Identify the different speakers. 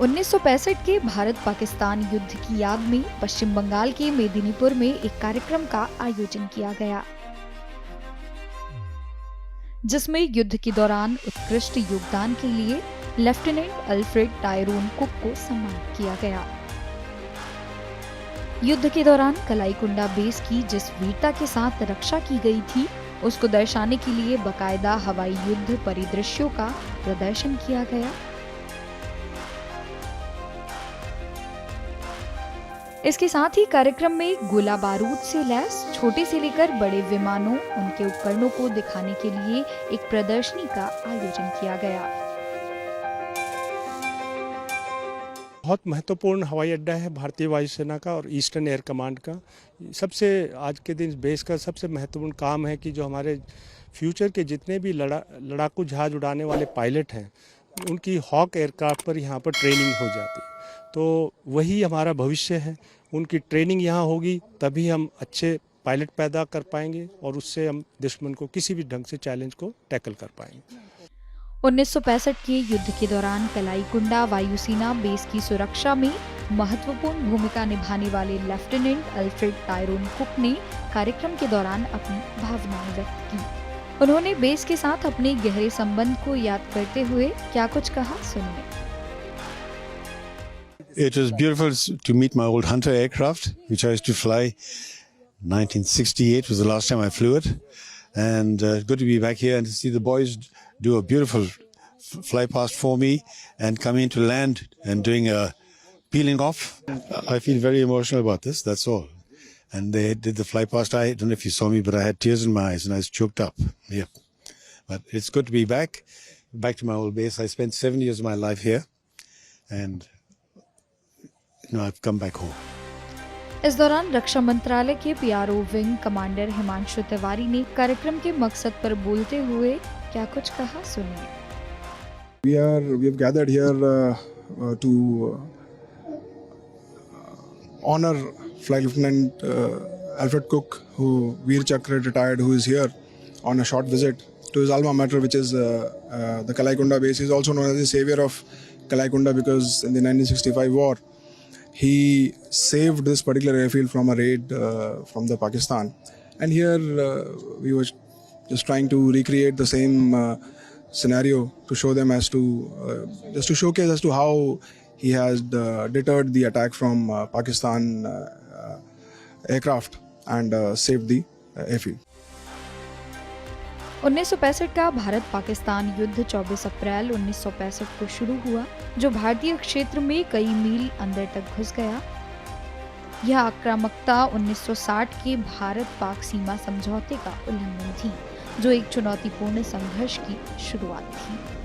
Speaker 1: 1965 के भारत पाकिस्तान युद्ध की याद में पश्चिम बंगाल के मेदिनीपुर में एक कार्यक्रम का आयोजन किया गया, जिसमें युद्ध के दौरान उत्कृष्ट योगदान के लिए लेफ्टिनेंट अल्फ्रेड टायरोन कुक को सम्मानित किया गया। युद्ध के दौरान कलाईकुंडा बेस की जिस वीरता के साथ रक्षा की गई थी, उसको दर्शाने के लिए बकायदा हवाई युद्ध परिदृश्यों का प्रदर्शन किया गया। इसके साथ ही कार्यक्रम में गोला बारूद से लैस छोटे से लेकर बड़े विमानों, उनके उपकरणों को दिखाने के लिए एक प्रदर्शनी का आयोजन किया गया।
Speaker 2: बहुत महत्वपूर्ण हवाई अड्डा है भारतीय वायुसेना का और ईस्टर्न एयर कमांड का। सबसे आज के दिन बेस का सबसे महत्वपूर्ण काम है कि जो हमारे फ्यूचर के जितने भी लड़ाकू जहाज उड़ाने वाले पायलट हैं, उनकी हॉक एयरक्राफ्ट पर यहाँ पर ट्रेनिंग हो जाती है। तो वही हमारा भविष्य है। उनकी ट्रेनिंग यहाँ होगी तभी हम अच्छे पायलट पैदा कर पाएंगे और उससे हम दुश्मन को किसी भी ढंग से चैलेंज को टैकल कर पाएंगे।
Speaker 1: 1965 के युद्ध के दौरान कलाईकुंडा वायुसेना बेस की सुरक्षा में महत्वपूर्ण भूमिका निभाने वाले लेफ्टिनेंट अल्फ्रेड टायरोन कुक ने कार्यक्रम के दौरान अपनी भावनाएं व्यक्त की। उन्होंने बेस के साथ अपने गहरे संबंध को याद करते हुए क्या कुछ कहा, सुनिए।
Speaker 3: It was beautiful to meet my old Hunter aircraft, which I used to fly. 1968 was the last time I flew it, and good to be back here and to see the boys do a beautiful fly past for me and coming to land and doing a peeling off. I feel very emotional about this, that's all. And they did the fly past. I don't know if you saw me, but I had tears in my eyes and I was choked up. Yeah. But it's good to be back to my old base. I spent 7 years of my life here, and I've come back home.
Speaker 1: इस दौरान रक्षा मंत्रालय के PRO wing commander Himanshu Tiwari ने कार्यक्रम के मकसद पर बोलते हुए क्या कुछ कहा, सुनिए।
Speaker 4: We have gathered here to honor Flight Lieutenant Alfred Cook, who Veer Chakra retired, who is here on a short visit to his alma mater, which is the Kalaikunda base. He is also known as the savior of Kalaikunda because in the 1965 war, he saved this particular airfield from a raid from the Pakistan. And here we were just trying to recreate the same scenario to show them as to, just to showcase as to how he has deterred the attack from Pakistan aircraft and saved the airfield.
Speaker 1: 1965 का भारत पाकिस्तान युद्ध 24 अप्रैल 1965 को शुरू हुआ, जो भारतीय क्षेत्र में कई मील अंदर तक घुस गया। यह आक्रामकता 1960 के भारत पाक सीमा समझौते का उल्लंघन थी, जो एक चुनौतीपूर्ण संघर्ष की शुरुआत थी।